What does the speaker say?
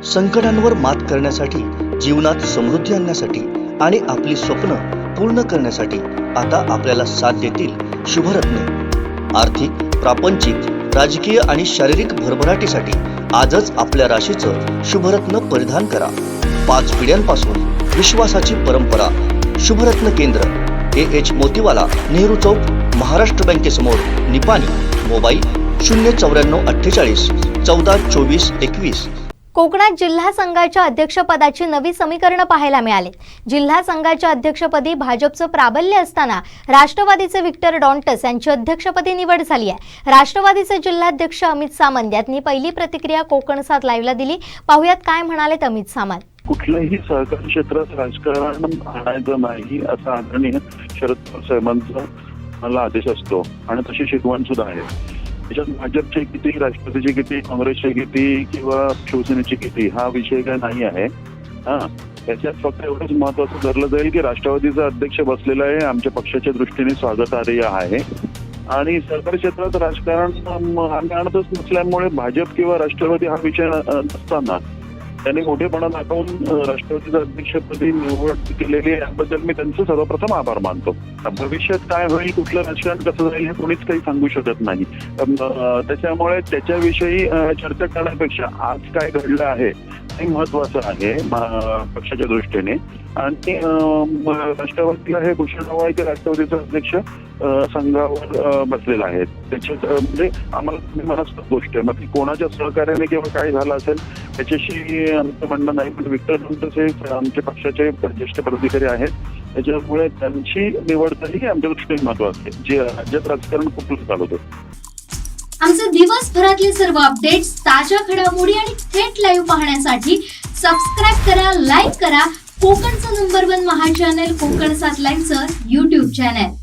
संकटांवर मात करण्यासाठी, जीवनात समृद्धी आणण्यासाठी आणि आपली स्वप्न पूर्ण करण्यासाठी आता आपल्याला साथ देतील शुभरत्न। आर्थिक, प्रापंचिक, राजकीय आणि शारीरिक भरभराटीसाठी आजच आपल्या राशीचं शुभरत्न परिधान करा। 5 पिढ्यांपासून विश्वासाची परंपरा। शुभरत्न केंद्र AH मोतीवाला, नेहरू चौक, महाराष्ट्र बँकेसमोर, निपाणी। मोबाईल 09448 14 24 21। कोकणात जिल्हा संघाच्या अध्यक्षपदाची नवी समीकरणं पाहायला मिळाली। जिल्हा संघाच्या अध्यक्षपदी भाजपचं प्राबल्य असताना राष्ट्रवादीचे विक्टर डॉन्टस यांची अध्यक्षपदी निवड झाली आहे। राष्ट्रवादीचे जिल्हाध्यक्ष अमित सामंत यांनी पहिली प्रतिक्रिया कोकण 7 लाईव्हला दिली। पाहुयात काय म्हणालेत अमित सामंत। कुठल्याही सहकारी क्षेत्रात राजकारण आणायचं नाही असा आदरणीय शरद पवार साहेबांचा मला आदेश असतो आणि तशी शिकवण सुद्धा आहे। त्याच्यात भाजपचे किती, राष्ट्रवादीचे किती, काँग्रेसचे किती किंवा शिवसेनेचे किती हा विषय काय नाही आहे। त्याच्यात फक्त एवढंच महत्वाचं धरलं जाईल की राष्ट्रवादीचा अध्यक्ष बसलेला आहे, आमच्या पक्षाच्या दृष्टीने स्वागतार्ह आहे आणि सहकारी क्षेत्रात राजकारण आम्ही आणतच नसल्यामुळे भाजप किंवा राष्ट्रवादी हा विषय नसताना त्यांनी मोठेपणा दाखवून राष्ट्रवादीच्या अध्यक्षपदी निवड केलेली आहे, याबद्दल मी त्यांचे सर्वप्रथम आभार मानतो। भविष्यात काय होईल, कुठलं राजकारण कसं जाईल हे कोणीच काही सांगू शकत नाही। त्याच्यामुळे त्याच्याविषयी चर्चा करण्यापेक्षा आज काय घडलं आहे हे महत्वाचं आहे पक्षाच्या दृष्टीने। आणि राष्ट्रवादीला हे भूषण हवं आहे की राष्ट्रवादीचा अध्यक्ष संघावर बसलेला आहे। त्याच्यात म्हणजे आम्हाला मनस्पत गोष्ट आहे, मग ती कोणाच्या सहकार्याने किंवा काय झालं असेल त्याच्याशी आमचं म्हणणं नाही, पण विक्टर डॉन्टस हे आमच्या पक्षाचे ज्येष्ठ पदाधिकारी आहेत, त्याच्यामुळे त्यांची निवड झाली ही आमच्या दृष्टीने महत्वाची आहे, जे राज्यात राजकारण खूप चालवतं। आमचे दिवसभरातले सर्व अपडेट्स, ताज्या घडामोडी आणि थेट लाईव्ह पाहण्यासाठी सबस्क्राईब करा, लाईक करा कोकणचं नंबर 1 महा चॅनल कोकण 7 लाईव्हचं YouTube चॅनल।